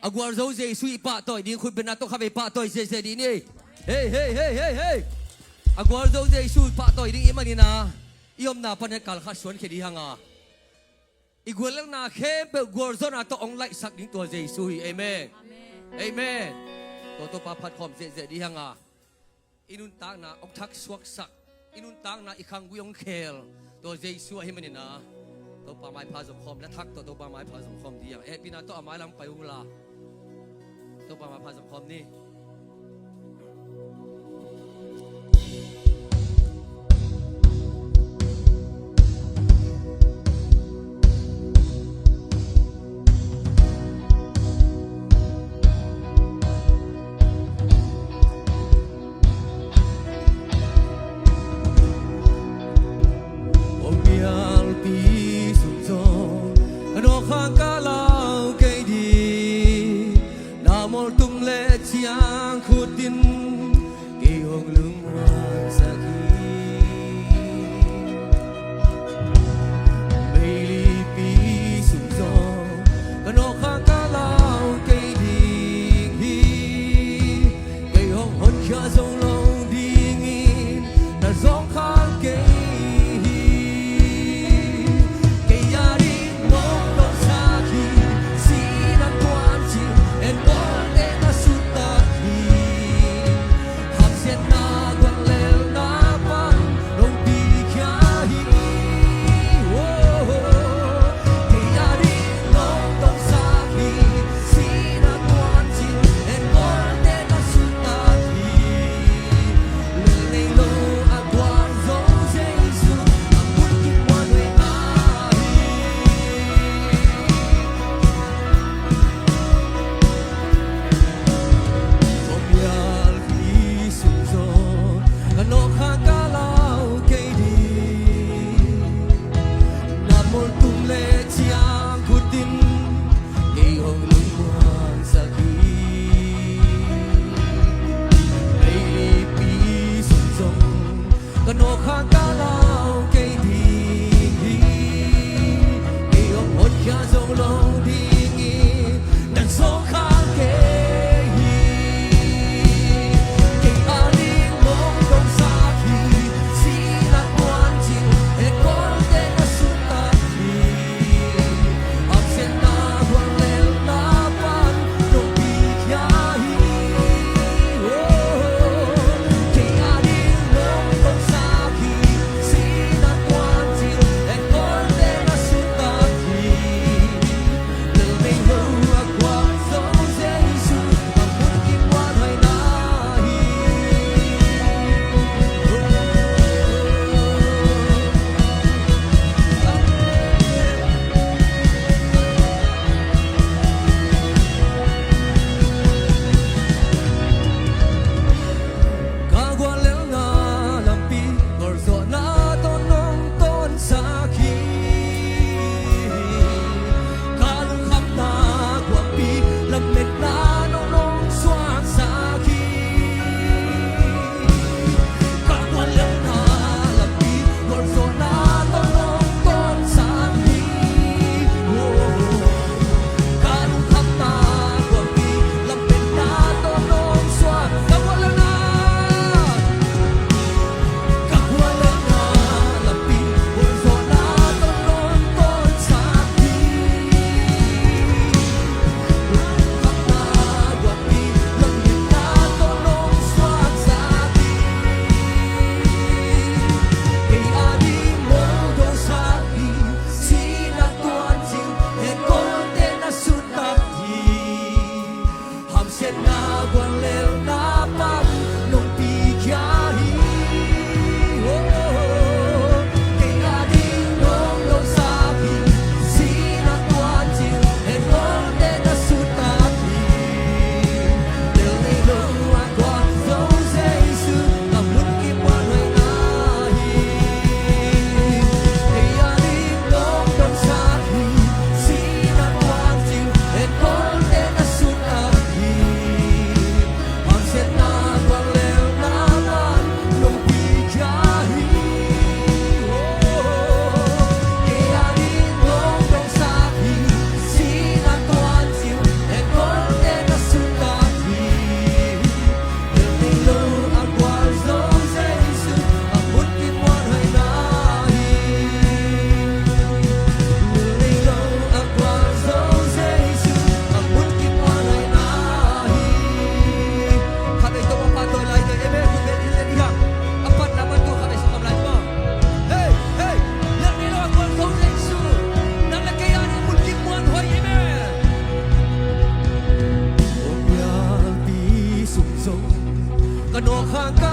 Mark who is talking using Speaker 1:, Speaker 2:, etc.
Speaker 1: Agora zo ze sui pa toy din khut bena to khabe pa toy se di ni. Hey. Agora zo ze sui pa toy din imani na. Iom na pan kal kha suan khedi hanga. Igwel na khe pe gorzo na to ong lai sak din to ze sui. Amen. To pa phat khom se di hanga. Inun ta na ok thak suak sak. Inun tang na ikhang guyong khel. To ze sui himani na. To pa mai pha som khom na thak to pa mai pha som khom di yang. Pina to amai lang payung la. To pa mai pha som khom ni. Chiang khut tin kỳ hồng lưng hoa โนขังก